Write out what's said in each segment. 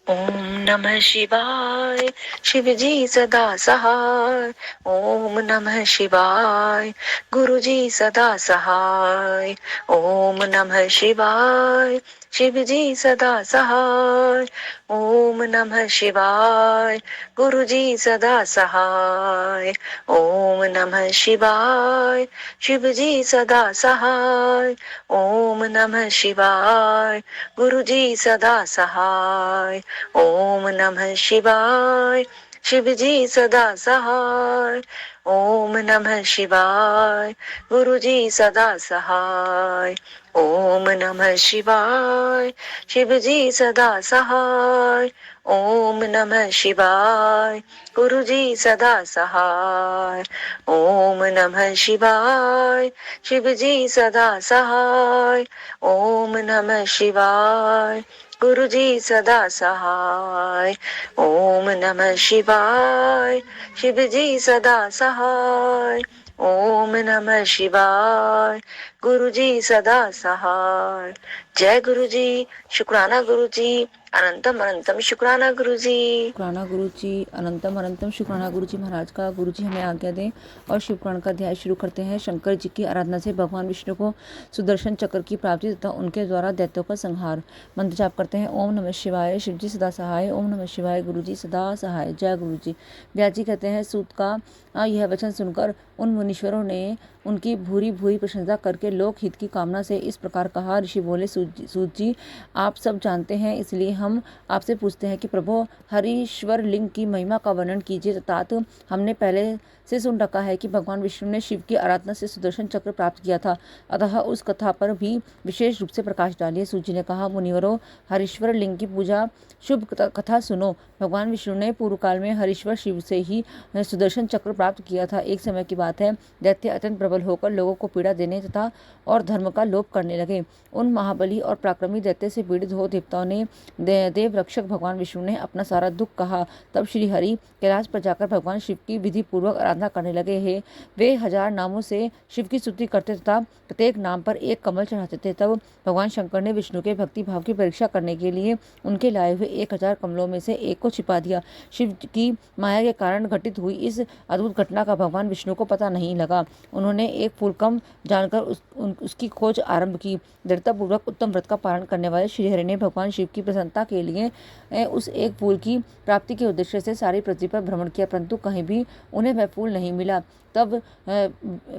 ओम नमः शिवाय। शिव जी सदा सहाय। ओम नमः शिवाय। गुरु जी सदा सहाय। ओम नमः शिवाय। शिव जी सदा सहाय। ओम नमः शिवाय। गुरु जी सदा सहाय। ओम नमः शिवाय। शिव जी सदा सहाय। ओम नमः शिवाय। गुरु जी सदा सहाय। ओम नमः शिवाय। शिव जी सदा सहाय। ओम नमः शिवाय। गुरु जी सदा सहाय। ओम नमः शिवाय। शिव जी सदा सहाय। ओम नमः शिवाय। गुरु जी सदा सहाय। ओम नमः शिवाय। शिव जी सदा सहाय। ओम नमः शिवाय। गुरु जी सदा सहाय। ओम नमः शिवाय। शिव जी सदा सहाय। ओम नमः शिवाय। गुरु जी सदा सहाय। जय गुरु जी। शुक्राना गुरु जी। अनंतम अनंतम शुक्राना गुरु जी। शुक्राना गुरु जी। अनंतम अनंतम शुक्राना गुरु जी महाराज का। गुरु जी हमें आज्ञा दें और शिव पुराण का अध्याय शुरू करते हैं। शंकर जी की आराधना से भगवान विष्णु को सुदर्शन चक्र की प्राप्ति तथा उनके द्वारा दैत्यों का संहार। मंत्र जाप करते हैं। ओम नमः शिवाय। शिव जी सदा सहाय। ओम नमः शिवाय। गुरु जी सदा सहाय। जय गुरु जी। व्यास जी कहते हैं, सूत का यह वचन सुनकर उन मुनीश्वरों ने उनकी भूरी भूरी प्रशंसा करके लोक हित की कामना से इस प्रकार कहा। ऋषि बोले, सूत जी, आप सब जानते हैं, इसलिए हम आपसे पूछते हैं कि प्रभु हरीश्वर लिंग की महिमा का वर्णन कीजिए। तथा हमने पहले से सुन रखा है कि भगवान विष्णु ने शिव की आराधना से सुदर्शन चक्र प्राप्त किया था, अतः उस कथा पर भी विशेष रूप से प्रकाश डालिए। सूत जी ने कहा, मुनिवरों, हरीश्वर लिंग की पूजा शुभ कथा सुनो। भगवान विष्णु ने पूर्व काल में हरीश्वर शिव से ही सुदर्शन चक्र प्राप्त किया था। एक समय की बात है, दैत्य अत्यंत प्रबल होकर लोगों को पीड़ा देने तथा और धर्म का लोप करने लगे। उन महाबली और पराक्रमी दैत्य से पीड़ित हो देवताओं ने देव रक्षक भगवान विष्णु ने अपना सारा दुख कहा। तब श्री हरि कैलाश पर जाकर भगवान शिव की विधि पूर्वक आराधना करने लगे हैं। वे 1000 नामों से शिव की स्तुति करते तथा प्रत्येक नाम पर एक कमल चढ़ाते थे। तब भगवान शंकर ने विष्णु के भक्ति भाव की परीक्षा करने के लिए उनके लाए हुए 1000 कमलों में से एक को छिपा दिया। शिव की माया के कारण घटित हुई इस अद्भुत घटना का भगवान विष्णु को पता नहीं लगा। उन्होंने एक फूल कम जानकर उसकी खोज आरंभ की। दृढ़तापूर्वक उत्तम व्रत का पालन करने वाले श्रीहरि ने भगवान शिव की प्रसन्नता के लिए उस एक फूल की प्राप्ति के उद्देश्य से सारी पृथ्वी पर भ्रमण किया, परंतु कहीं भी उन्हें वह फूल नहीं मिला। तब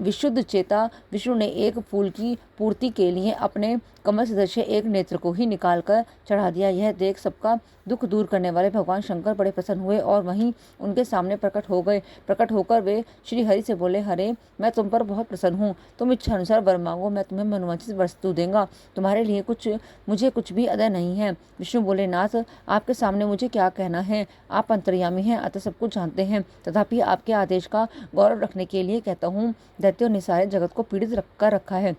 विशुद्ध चेता विष्णु ने एक फूल की पूर्ति के लिए अपने कमल सदृश एक नेत्र को ही निकालकर चढ़ा दिया। यह देख सबका दुख दूर करने वाले भगवान शंकर बड़े प्रसन्न हुए और वहीं उनके सामने प्रकट हो गए। प्रकट होकर वे श्री हरि से बोले, हरे, मैं तुम पर बहुत प्रसन्न हूँ। तुम इच्छा अनुसार वर मांगो, मैं तुम्हें मनोवांछित वस्तु दूंगा। तुम्हारे लिए मुझे कुछ भी अदा नहीं है। विष्णु बोले, नाथ, आपके सामने मुझे क्या कहना है। आप अंतर्यामी हैं, अतः सब कुछ जानते हैं। तथापि आपके आदेश का गौरव रखने के लिए कहता हूँ। दैत्यों ने सारे जगत को पीड़ित कर रखा है।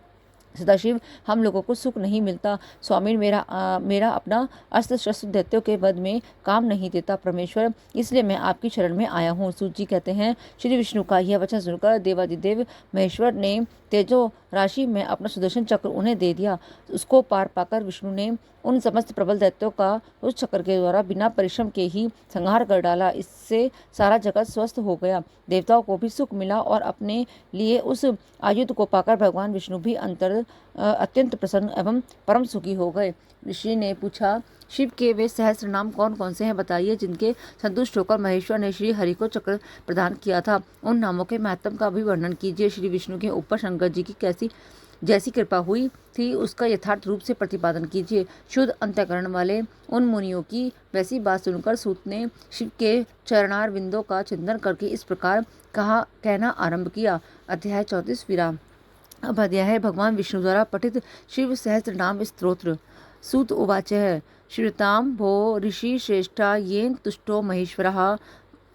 सदाशिव, हम लोगों को सुख नहीं मिलता। स्वामी, मेरा अपना अस्त्र शस्त्र दैत्यों के वध में काम नहीं देता। परमेश्वर, इसलिए मैं आपकी शरण में आया हूँ। सूत जी कहते हैं, श्री विष्णु का यह वचन सुनकर देवादिदेव महेश्वर ने तेजो राशि में अपना सुदर्शन चक्र उन्हें दे दिया। उसको पार पाकर विष्णु ने उन समस्त प्रबल दैत्यों का उस चक्र के द्वारा बिना परिश्रम के ही संहार कर डाला। इससे सारा जगत स्वस्थ हो गया। देवताओं को भी सुख मिला और अपने लिए उस आयुध को पाकर भगवान विष्णु भी अत्यंत प्रसन्न एवं परम सुखी हो गए। ऋषि ने पूछा, शिव के वे सहस्त्र नाम कौन कौन से हैं, बताइए, जिनके संतुष्ट होकर महेश्वर ने श्री हरि को चक्र प्रदान किया था। उन नामों के महत्व का भी वर्णन कीजिए। श्री विष्णु के ऊपर शंकर जी की जैसी कृपा हुई थी, उसका यथार्थ रूप से प्रतिपादन कीजिए। शुद्ध अंतःकरण वाले उन मुनियों की वैसी बात सुनकर सूत ने शिव के चरणार विंदों का चिंतन करके इस प्रकार कहना आरंभ किया। अध्याय 34 विराम। अब अध्याय है भगवान विष्णु द्वारा पठित शिव सहस्त्र नाम स्तोत्र। सूत उवाच, श्रुताम भो ऋषि श्रेष्ठा येन तुष्टो महेश्वरः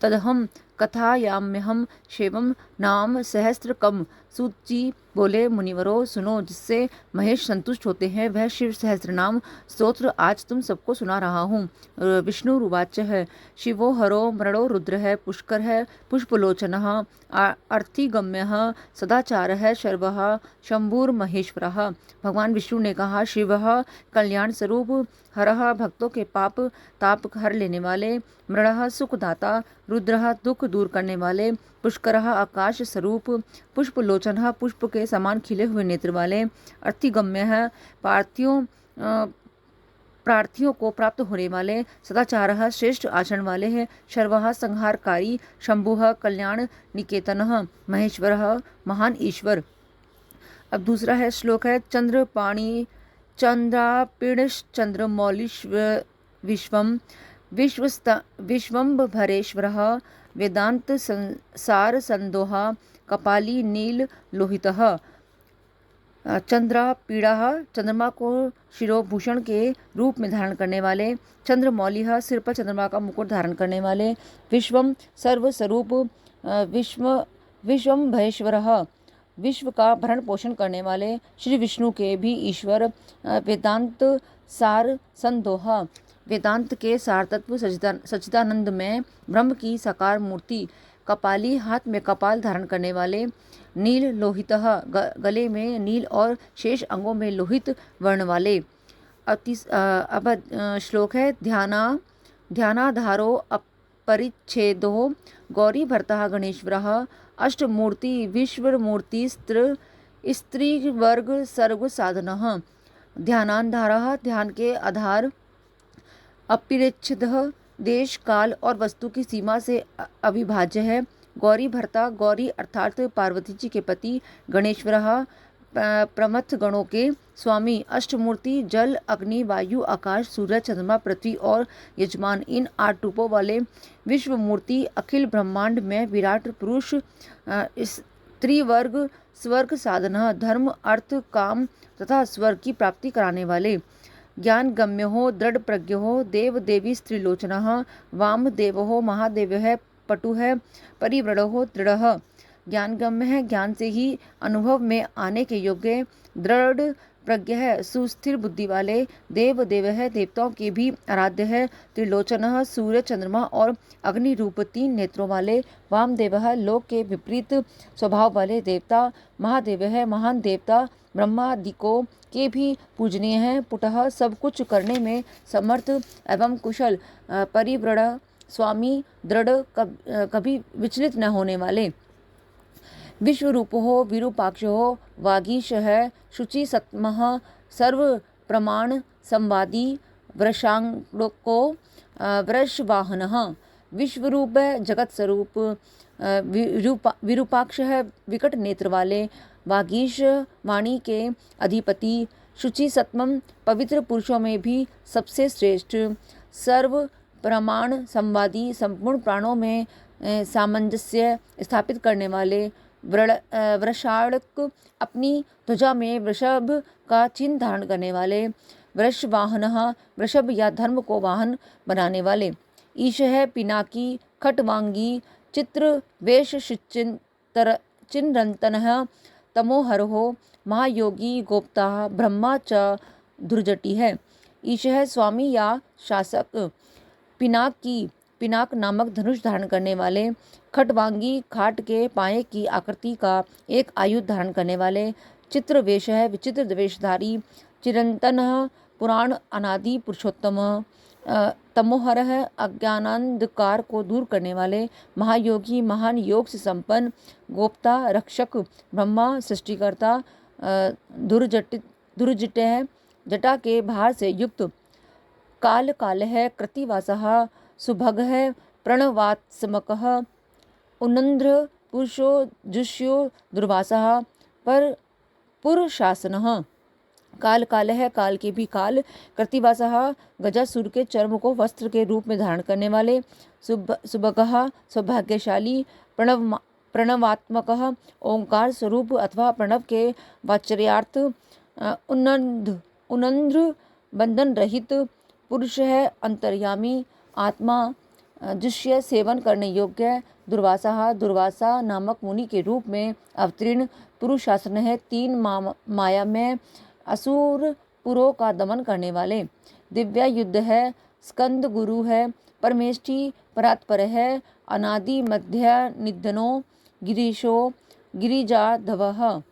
तदहम कथायाम्यहम शिवम नाम सहस्त्रकम। सूत जी बोले, मुनिवरों सुनो, जिससे महेश संतुष्ट होते हैं वह शिव सहस्त्रनाम स्तोत्र आज तुम सबको सुना रहा हूँ। विष्णु रुवाच है, शिवो हरो मृणो रुद्र है, पुष्कर है पुष्पलोचन, अर्थिगम्य सदाचार है, शर्व शंभुर्महेश्वर। भगवान विष्णु ने कहा, शिव कल्याण स्वरूप, हरः भक्तों के पाप ताप हर लेने वाले, मृणः सुखदाता, रुद्रः दुख दूर करने वाले, पुष्करः आकाश स्वरूप, पुष्पलोचन पुष्प के समान खिले हुए नेत्र वाले, अर्थिगम्य प्रार्थियों को प्राप्त होने वाले, सदाचार श्रेष्ठ आचरण वाले हैं, शर्व संहारकारी, शंभु कल्याण निकेतन, महेश्वर महान ईश्वर। अब दूसरा है श्लोक है, चंद्रपाणि चंद्रमौलीश्व विश्वम विश्वम्भरेश्वरः, वेदांत सार संदोहा, कपाली नील लोहितः। चंद्रापीड़ा, चंद्रमा को शिरोभूषण के रूप में धारण करने वाले, चंद्रमौली, सिर पर चंद्रमा का मुकुट धारण करने वाले, विश्वम सर्वस्वरूप, विश्वम्भरेश्वर, विश्व का भरण पोषण करने वाले, श्री विष्णु के भी ईश्वर, वेदांत सार संदोहा, वेदांत के सार तत्व सच्चिदानंद में ब्रह्म की साकार मूर्ति, कपाली, हाथ में कपाल धारण करने वाले, नील लोहित, गले में नील और शेष अंगों में लोहित वर्ण वाले। अब श्लोक है, ध्यानाधारो अपरिच्छेदो, गौरी भर्ता गणेश्वरः, अष्टमूर्ति विश्वमूर्ति स्त्रीवर्ग सर्व साधनः। ध्यानाधारः, ध्यान के आधार, अपरिच्छेदः, देश काल और वस्तु की सीमा से अविभाज्य है, गौरी भर्ता, गौरी अर्थात पार्वती जी के पति, गणेश्वरः प्रमथ गणों के स्वामी, अष्टमूर्ति जल अग्नि वायु आकाश सूर्य चंद्रमा पृथ्वी और यजमान, इन 8 रूपों वाले विश्वमूर्ति अखिल ब्रह्मांड में विराट पुरुष, स्त्रीवर्ग स्वर्ग साधन, धर्म अर्थ काम तथा स्वर्ग की प्राप्ति कराने वाले, ज्ञान गम्य हो, दृढ़ प्रज्ञ हो, देव देवी स्त्रीलोचन, वाम देव हो, महादेव है, पटु है, परिव्रढ़ हो, दृढ़, ज्ञान गम्य है, ज्ञान से ही अनुभव में आने के योग्य, दृढ़ प्रज्ञ है, सुस्थिर बुद्धि वाले, देव देव है, देवताओं के भी आराध्य है, त्रिलोचन, सूर्य चंद्रमा और अग्नि रूप 3 नेत्रों वाले, वामदेव है, लोक के विपरीत स्वभाव वाले देवता, महादेव है, महान देवता, ब्रह्मादिकों के भी पूजनीय हैं, पुटः सब कुछ करने में समर्थ एवं कुशल, परिव्रढ़ स्वामी, दृढ़ कभी विचलित न होने वाले, विश्वरूप हो, विरूपाक्ष हो, वागीश है, शुचि सत्मः, सर्व प्रमाण संवादी, वृषांको वृषवाहनः, विश्वरूप है, जगत स्वरूप, विरूपाक्ष है, विकट नेत्र वाले, वागीश वाणी के अधिपति, शुचि सत्मम, पवित्र पुरुषों में भी सबसे श्रेष्ठ, सर्व प्रमाण संवादी, संपूर्ण प्राणों में सामंजस्य स्थापित करने वाले, वृषाड़क, अपनी ध्वजा में वृषभ का चिन्ह धारण करने वाले, वृषवाहनः, वृषभ या धर्म को वाहन बनाने वाले, ईश है, पिनाकी, खटवांगी, चित्र वेश चिन्रंतनः, तमोहर हो, महायोगी, गोप्ता, ब्रह्मा च दुर्जटी है, ईश है, स्वामी या शासक, पिनाक नामक धनुष धारण करने वाले, खटवांगी, खाट के पाए की आकृति का एक आयुध धारण करने वाले, चित्रवेश है, विचित्र वेशधारी, चिरंतन, पुराण अनादि पुरुषोत्तम, तमोहर है, अज्ञानांधकार को दूर करने वाले, महायोगी, महान योग से संपन्न, गोप्ता, रक्षक, ब्रह्मा सृष्टिकर्ता, दुर्जट है, जटा के भार से युक्त, काल है, कृतिवासः, सुभग है, प्रणवात्मकः, उन्नंद्र, पुरुषो जुष्यो दुर्वासः, पर पुरुषासनः, काल है, काल के भी काल, कृतिवासः, गजासुर के चर्म को वस्त्र के रूप में धारण करने वाले, सुभगः, सौभाग्यशाली, प्रणवात्मकः, ओंकार स्वरूप अथवा प्रणव के वाच्यर्थ, उन्नंद्र, बंधन रहित पुरुष है, अंतर्यामी, आत्मा जुष्य सेवन करने योग्य दुर्वासा नामक मुनि के रूप में अवतीर्ण पुरुषासन है। 3 माया में असुर पुरों का दमन करने वाले। दिव्य युद्ध है, स्कंद गुरु है, परमेष्ठी परात्पर है, अनादि मध्य निधनो गिरीशो गिरिजाधवः।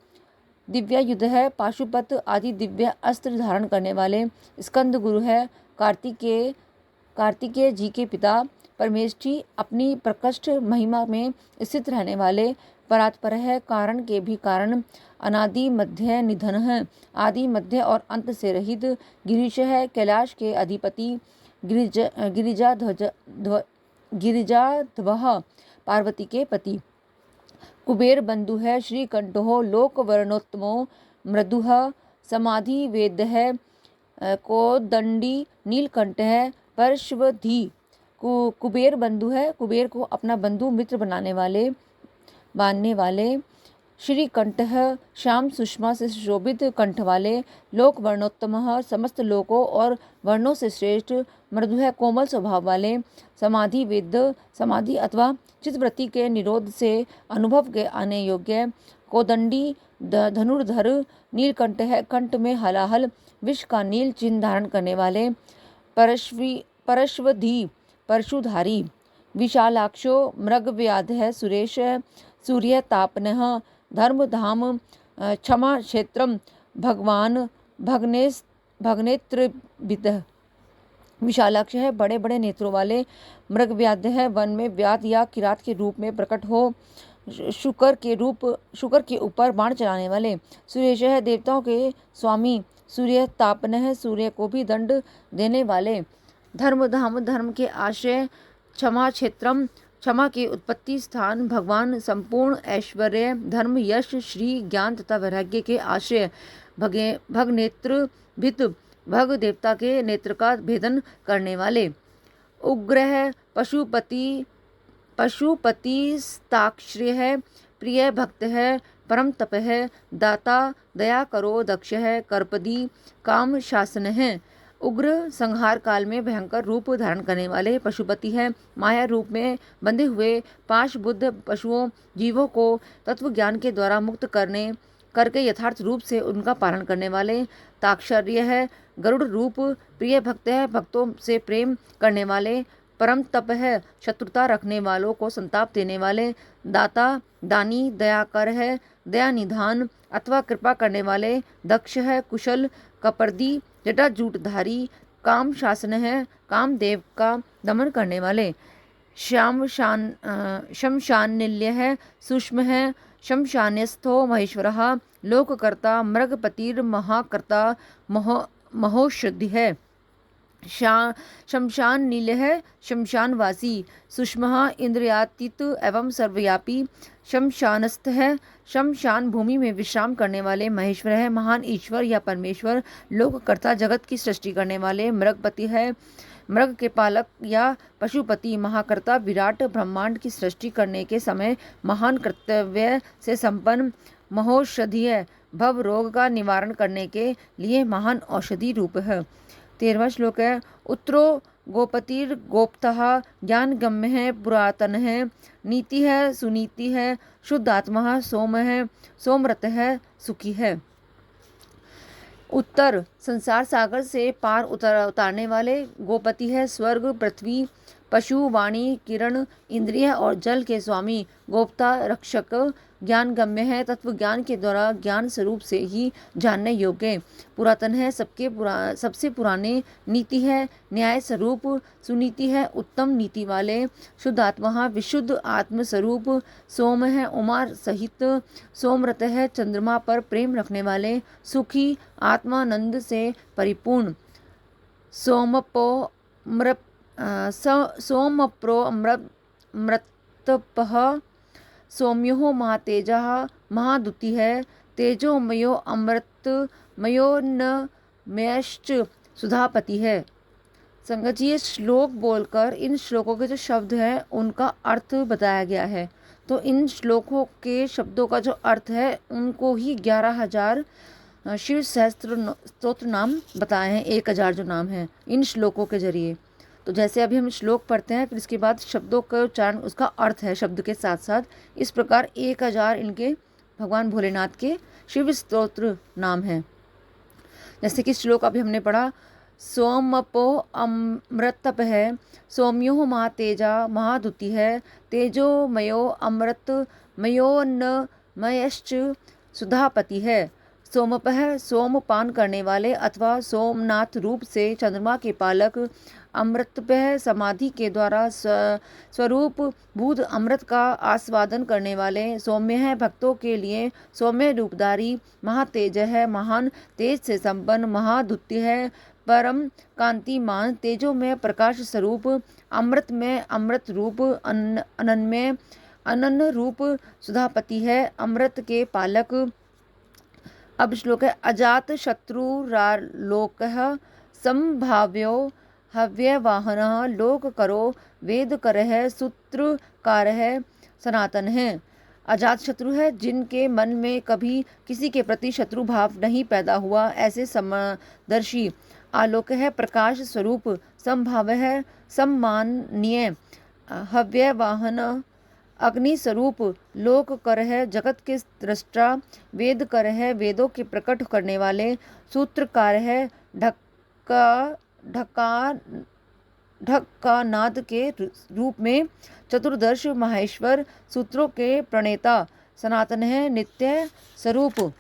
दिव्य युद्ध है, पाशुपत आदि दिव्य अस्त्र धारण करने वाले। स्कंद गुरु है, कार्तिकेय जी के पिता। परमेष्ठी अपनी प्रकृष्ट महिमा में स्थित रहने वाले। परात्पर है, कारण के भी कारण। अनादि मध्य निधन है, आदि मध्य और अंत से रहित। गिरीश है, कैलाश के अधिपति। गिरिजाध्वः पार्वती के पति। कुबेर बंधु है, श्रीकंठो लोक वर्णोत्तमो मृदुः समाधि वेद है। कोदंडी नीलकंठ है, परश्वधी। कुबेर बंधु है, कुबेर को अपना बंधु मित्र बांधने वाले। श्रीकंठ श्याम सुषमा से शोभित कंठ वाले। लोक वर्णोत्तम समस्त लोकों और वर्णों से श्रेष्ठ। मृदु है, कोमल स्वभाव वाले। समाधि वेद समाधि अथवा चित्तवृत्ति के निरोध से अनुभव के आने योग्य। कोदंडी धनुर्धर। नीलकंठ है, कंठ में हलाहल विष का नील चिन्ह धारण करने वाले। परश्वधी परशुधारी। विशालाक्षो मृगव्याध है, सुरेश है। सूर्य तापनः धर्म धाम क्षमा क्षेत्रम भगवान भगनेत्रविद। विशालाक्ष है, बड़े बड़े नेत्रों वाले। मृगव्याध है, वन में व्याध या किरात के रूप में प्रकट हो। शुकर के ऊपर बाण चलाने वाले। सुरेश है, देवताओं के स्वामी। सूर्य तापन है, सूर्य को भी दंड देने वाले। धर्म धाम धर्म के आश्रय। क्षमा क्षेत्रम क्षमा के उत्पत्ति स्थान। भगवान संपूर्ण ऐश्वर्य धर्म यश श्री ज्ञान तथा वैराग्य के आश्रय। भगनेत्र भित भग देवता के नेत्र का भेदन करने वाले। उग्र है, पशुपति स्ताक्षर्य है, प्रिय भक्त है, परम तप है। दाता दया करो दक्ष है, कर्पदी काम शासन है। उग्र संहार काल में भयंकर रूप धारण करने वाले। पशुपति है, माया रूप में बंधे हुए पाशबुद्ध पशुओं जीवों को तत्व ज्ञान के द्वारा मुक्त करके यथार्थ रूप से उनका पालन करने वाले। ताक्षर्य है, गरुड़ रूप। प्रिय भक्त है, भक्तों से प्रेम करने वाले। परम तप है, शत्रुता रखने वालों को संताप देने वाले। दाता दानी दयाकर है, दया निधान अथवा कृपा करने वाले। दक्ष है, कुशल कपर्दी जटाजूटधारी। काम शासन है, कामदेव का दमन करने वाले। शमशानिल्य है, सूक्ष्म है। शमशान्यस्थो महेश्वरः लोककर्ता। मृगपतिर्महाकर्ता महोषधि है। शमशान नील है, शमशानवासी। सूक्ष्म इंद्रियातीत एवं सर्वव्यापी। शमशानस्थ है, शमशान भूमि में विश्राम करने वाले। महेश्वर है, महान ईश्वर या परमेश्वर। लोककर्ता जगत की सृष्टि करने वाले। मृगपति है, मृग के पालक या पशुपति। महाकर्ता विराट ब्रह्मांड की सृष्टि करने के समय महान कर्तव्य से संपन्न। महोषधि है, भव रोग का निवारण करने के लिए महान औषधि रूप है। 13वां श्लोक है। उत्तरो गोपतिर गोप्तः ज्ञान गम्य है, पुरातन है। नीति है, सुनीति है। शुद्ध आत्मा सोम है, सोमरत है, सुखी है। उत्तर संसार सागर से पार उतारने वाले। गोपति है, स्वर्ग पृथ्वी पशु वाणी किरण इंद्रिय और जल के स्वामी। गोप्ता रक्षक। ज्ञान गम्य है, तत्व ज्ञान के द्वारा ज्ञान स्वरूप से ही जानने योग्य। पुरातन है, सबसे पुराने। नीति है, न्याय स्वरूप। सुनीति है, उत्तम नीति वाले। शुद्ध आत्मा विशुद्ध आत्म स्वरूप। सोम है, उमा सहित। सोमरत है, चंद्रमा पर प्रेम रखने वाले। सुखी आत्मानंद से परिपूर्ण। सोमप्रो अमृतपः सौम्यो महातेजः महादुति है। तेजोमयो अमृतमयोन्नमयश्च सुधापति है। संगत जी, ये श्लोक बोलकर इन श्लोकों के जो शब्द हैं उनका अर्थ बताया गया है। तो इन श्लोकों के शब्दों का जो अर्थ है उनको ही 11,000 शिव सहस्त्र स्तोत्र नाम बताए हैं। 1,000 जो नाम है इन श्लोकों के जरिए। तो जैसे अभी हम श्लोक पढ़ते हैं, फिर इसके बाद शब्दों का उच्चारण, उसका अर्थ है शब्द के साथ साथ। इस प्रकार 1000 इनके भगवान भोलेनाथ के शिव स्तोत्र नाम हैं। जैसे कि श्लोक अभी हमने पढ़ा, सोमपो अमृतप है, सौम्यो महातेजा महादुति है, तेजोमयो अमृतमयोन्नमयश्च सुधापति है। सोमपः सोमपान करने वाले अथवा सोमनाथ रूप से चंद्रमा के पालक, अमृतपः समाधि के द्वारा स्वरूप भूत अमृत का आस्वादन करने वाले, सौम्य है भक्तों के लिए सौम्य रूपधारी, महातेज है महान तेज से संपन्न, महाद्युति है परम कांतिमान, तेजो में प्रकाश स्वरूप, अमृत में अमृत रूप, अनन्य अनन्य रूप, सुधापति है अमृत के पालक। अब श्लोक है, अजात शत्रुरालोकः संभाव्यो हव्यवाहनः, लोक करो वेद करः सूत्रकारः सनातन है। अजात शत्रु है, जिनके मन में कभी किसी के प्रति शत्रु भाव नहीं पैदा हुआ, ऐसे समदर्शी। आलोक है, प्रकाश स्वरूप, संभाव है, सम्माननीय, हव्यवाहन अग्नि स्वरूप, लोक कर है, जगत के दृष्टा, वेद कर है, वेदों के प्रकट करने वाले, सूत्रकार है, ढक्का नाद के रूप में, चतुर्दश महेश्वर, सूत्रों के प्रणेता, सनातन है, नित्य स्वरूप।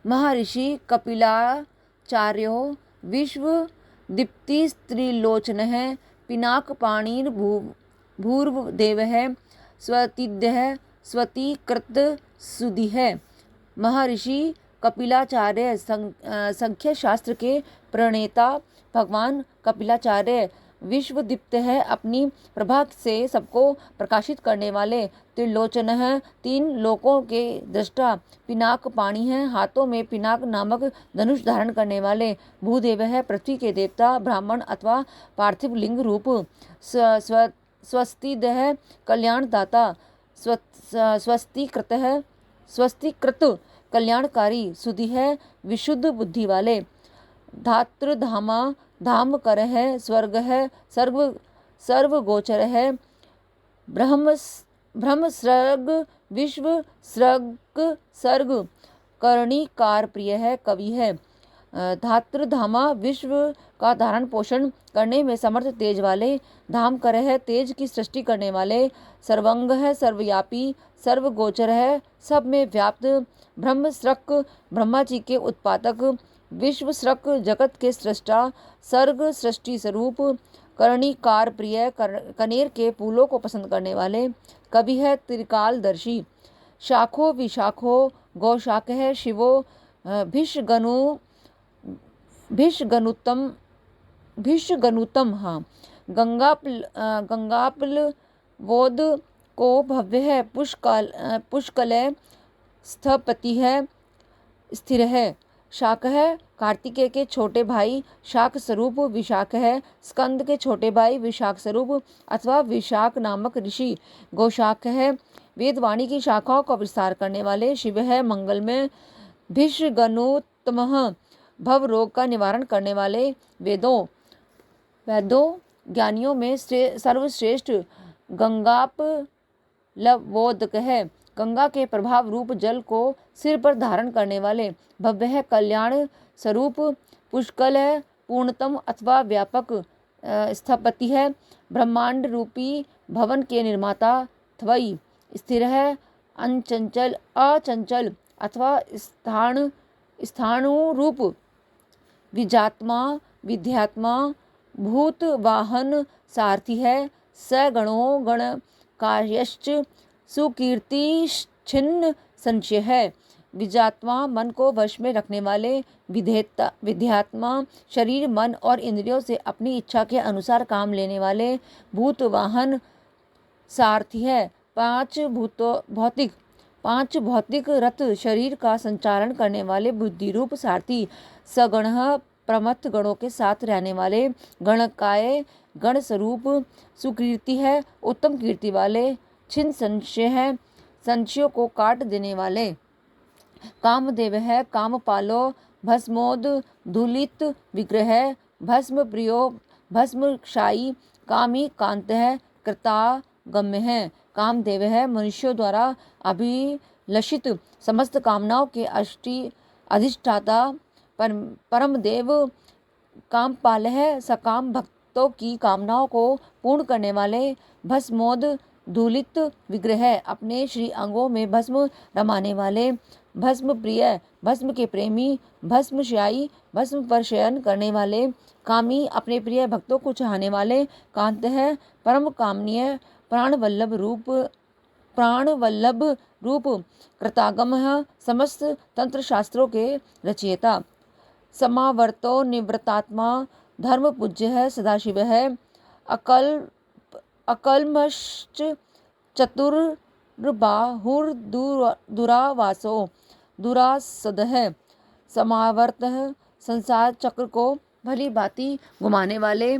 महर्षि कपिलाचार्यो विश्व दीप्ति स्त्रीलोचन है, पिनाक पाणिर भूर्देव है, स्वतिद्य है, स्वतीकृत सुधि है। महर्षि कपिलाचार्य संख्या शास्त्र के प्रणेता भगवान कपिलाचार्य विश्वदीप्त है, अपनी प्रभा से सबको प्रकाशित करने वाले, त्रिलोचन है, 3 लोकों के दृष्टा, पिनाक पाणी है, हाथों में पिनाक नामक धनुष धारण करने वाले, भूदेव है, पृथ्वी के देवता, ब्राह्मण अथवा पार्थिव लिंग रूप, स्वस्तिद है, कल्याणदाता, स्वस्तिकृत है, स्वस्तिकृत कल्याणकारी, सुधि है, विशुद्ध बुद्धि वाले, धातृधामा धाम कर है, स्वर्ग है, सर्व गोचर है, ब्रह्म स्वर्ग विश्व सर्ग कर्णिकार प्रिय है, कवि है। धातृधामा विश्व का धारण पोषण करने में समर्थ तेज वाले, धाम कर है, तेज की सृष्टि करने वाले, सर्वंग है, सर्वव्यापी, सर्वगोचर है, सब में व्याप्त, ब्रह्म स्रक ब्रह्मा जी के उत्पादक, विश्व स्रक जगत के सृष्टा, सर्ग सृष्टि स्वरूप, कर्णिकार प्रिय, कनेर के फूलों को पसंद करने वाले, कवि है, त्रिकालदर्शी, शाखो विशाखो गौशाख है, शिवो भिषगनुतम हाँ, गंगापल वोद को भव्य है, पुष्कलय स्थपति है, स्थिर है। शाक है, कार्तिकेय के छोटे भाई, शाक स्वरूप विशाख है, स्कंद के छोटे भाई विशाख स्वरूप अथवा विशाख नामक ऋषि, गौशाख है, वेदवाणी की शाखाओं का विस्तार करने वाले, शिव है, मंगल में, भिषगनुतमः भव रोग का निवारण करने वाले, वेदों ज्ञानियों में सर्वश्रेष्ठ, गंगापलवोदक है, गंगा के प्रभाव रूप जल को सिर पर धारण करने वाले, भव्य है, कल्याण स्वरूप, पुष्कल है, पूर्णतम अथवा व्यापक स्थपति है, ब्रह्मांड रूपी भवन के निर्माता, थवई, स्थिर है, अचंचल अथवा स्थाणु रूप, विध्यात्मा भूत वाहन सारथी है, सगणो गण कार्यश्च सुकीर्ति छिन्न संचय है, विजात्मा मन को वश में रखने वाले, विध्यात्मा शरीर मन और इंद्रियों से अपनी इच्छा के अनुसार काम लेने वाले, भूत वाहन सारथी है, 5 भौतिक रथ शरीर का संचालन करने वाले, बुद्धि रूप सारथी, सगण प्रमथ गणों के साथ रहने वाले, गणकाय गण स्वरूप, सुकीर्ति है, उत्तम कीर्ति वाले, छिन्न संशय है, संशयों को काट देने वाले, कामदेव है, कामपालो, भस्मोद धूलित विग्रह है, भस्म प्रियो भस्मशाई कामी कांत है कृतागम्य है। कामदेव है मनुष्यों द्वारा अभिलषित समस्त कामनाओं के अधिष्ठाता परम देव कामपाल है। सकाम भक्तों की कामनाओं को पूर्ण करने वाले भस्मोद धूलित विग्रह है। अपने श्री अंगों में भस्म रमाने वाले भस्म प्रिय भस्म के प्रेमी भस्मशाई भस्म पर शयन करने वाले कामी अपने प्रिय भक्तों को चाहने वाले कांत है परम कामनीय प्राणवल्लभ रूप कृतागम समस्त तंत्र शास्त्रों के रचयिता समावर्तो निवृत्तात्मा धर्म पूज्य है सदाशिव है अकल्मश्च दुरावासो दुरासद है। समावर्त संसार चक्र को भली भांति घुमाने वाले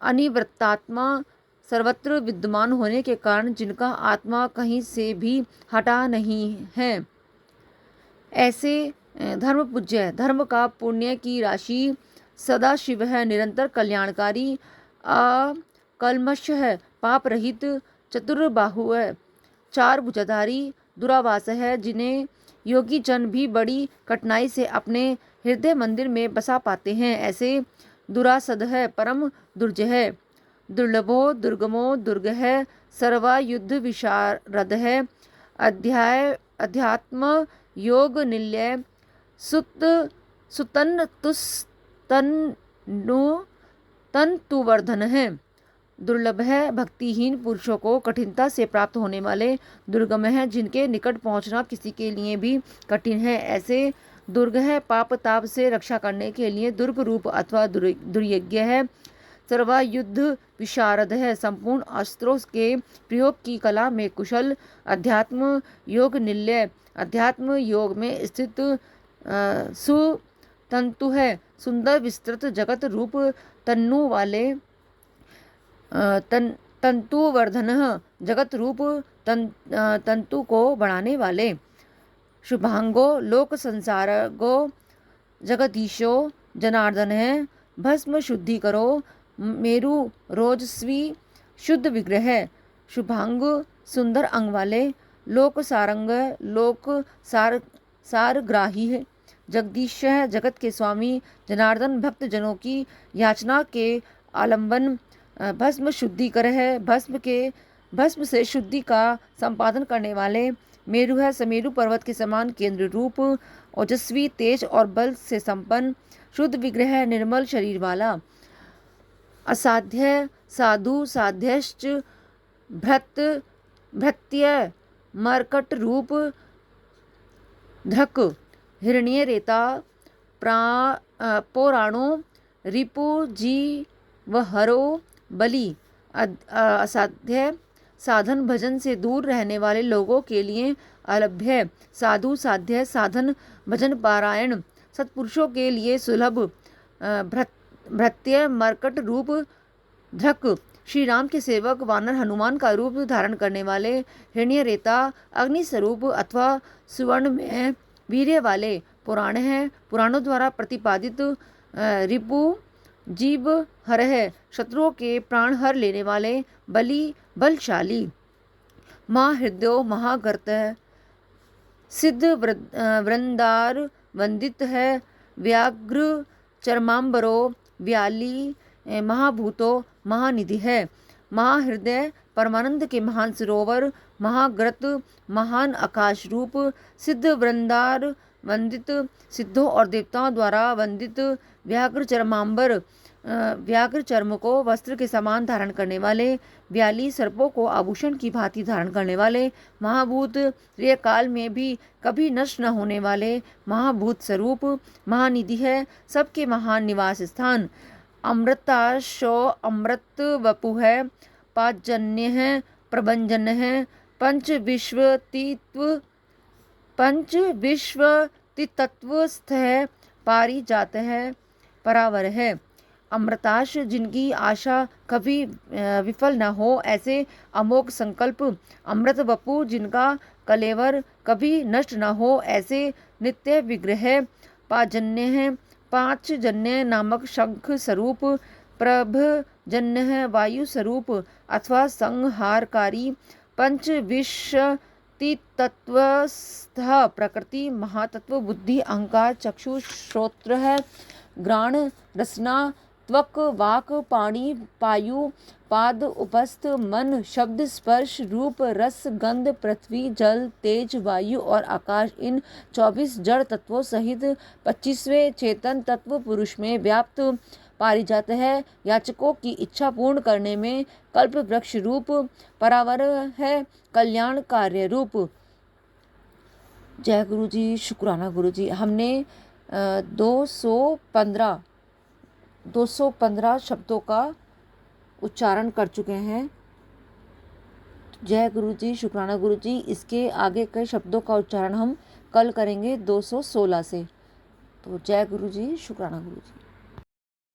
अनिवृत्तात्मा सर्वत्र विद्यमान होने के कारण जिनका आत्मा कहीं से भी हटा नहीं है, ऐसे धर्म पूज्य धर्म का पुण्य की राशि सदाशिव है। निरंतर कल्याणकारी अकल्मष है पाप रहित चतुर्बाहु है चार भुजाधारी दुरावास है जिन्हें योगी जन भी बड़ी कठिनाई से अपने हृदय मंदिर में बसा पाते हैं। ऐसे दुरासद है परम दुर्जय है दुर्लभो दुर्गमो दुर्ग है सर्वायुद्ध विशारद है अध्यात्म योग निलय सुतन तंतुवर्धन है। दुर्लभ है भक्तिहीन पुरुषों को कठिनता से प्राप्त होने वाले दुर्गम है जिनके निकट पहुंचना किसी के लिए भी कठिन है। ऐसे दुर्ग है पाप ताप से रक्षा करने के लिए दुर्ग रूप अथवा दुर्यज्ञ है। सर्वायुद्ध विशारद है संपूर्ण अस्त्रों के प्रयोग की कला में कुशल अध्यात्म योग निलय अध्यात्म योग में स्थित सुतंतु है सुंदर विस्तृत जगत रूप तन्नु वाले तंतुवर्धन जगत रूप तंतु को बढ़ाने वाले शुभांगो लोक संसारगो जगदीशो जनार्दन है। भस्म शुद्धि करो मेरु रोजस्वी शुद्ध विग्रह है शुभांग सुंदर अंग वाले लोक सारंग लोक सारग्राही है जगदीश है जगत के स्वामी जनार्दन भक्त जनों की याचना के आलंबन भस्म शुद्धिकर है भस्म से शुद्धि का संपादन करने वाले मेरु है समेरु पर्वत के समान केंद्र रूप ओजस्वी तेज और बल से संपन्न शुद्ध विग्रह है निर्मल शरीर वाला असाध्य साधु साध्यश्च भृत्य मरकट रूप धक हिरण्य रेता पौराणो रिपु जीवहरो बलि असाध्य साधन भजन से दूर रहने वाले लोगों के लिए अलभ्य साधु साध्य साधन भजन पारायण सत्पुरुषों के लिए सुलभ भृत्य मरकट रूप धक श्री राम के सेवक वानर हनुमान का रूप धारण करने वाले हिरण्य रेता अग्नि स्वरूप अथवा सुवर्ण में वीर्य वाले पुराण हैं पुराणों द्वारा प्रतिपादित रिपु जीव हर है शत्रुओं के प्राण हर लेने वाले बलि बलशाली महाहृदयो महागर्त है सिद्ध वृंदार वंदित है व्याघ्र चर्मांबरो व्याली महाभूतो महानिधि है महाहृदय परमानंद के महान सरोवर महाग्रत महान आकाश रूप सिद्ध वृंदार वंदित सिद्धों और देवताओं द्वारा वंदित व्याघ्र चर्मांबर व्याघ्र चर्म को वस्त्र के समान धारण करने वाले व्याली सर्पों को आभूषण की भांति धारण करने वाले महाभूत रे काल में भी कभी नष्ट न होने वाले महाभूत स्वरूप महानिधि है सबके महान निवास स्थान अमृताशो अमृत वपु है पांचजन्य है प्रभंजन है पंच विश्वतितत्वस्थ है पारिजात है परावर है अमृताश जिनकी आशा कभी विफल न हो ऐसे अमोघ संकल्प अमृत वपु जिनका कलेवर कभी नष्ट न हो ऐसे नित्य विग्रह पाजन्य है पांचजन्य नामक शंख स्वरूप, प्रभजन्य वायु स्वरूप अथवा संहारकारी, पंचविंशतितत्वस्थ प्रकृति, महातत्व बुद्धि, अहंकार, चक्षु, श्रोत्र है, घ्राण, रसना, त्वक, वाक, पाणी, पायु, पाद, उपस्थ, मन, शब्द, स्पर्श, रूप, रस, गंध, पृथ्वी, जल, तेज, वायु और आकाश, इन 24 जड़ तत्वों सहित 25वें चेतन तत्व पुरुष में व्याप्त पारिजात है। याचकों की इच्छा पूर्ण करने में कल्प वृक्ष रूप परावर है, कल्याण कार्य रूप। जय गुरु जी, शुक्राना गुरु जी। हमने 215 शब्दों का उच्चारण कर चुके हैं। जय गुरु जी, शुक्राना गुरु जी। इसके आगे के शब्दों का उच्चारण हम कल करेंगे 216 से। तो जय गुरु जी, शुक्राना गुरु जी।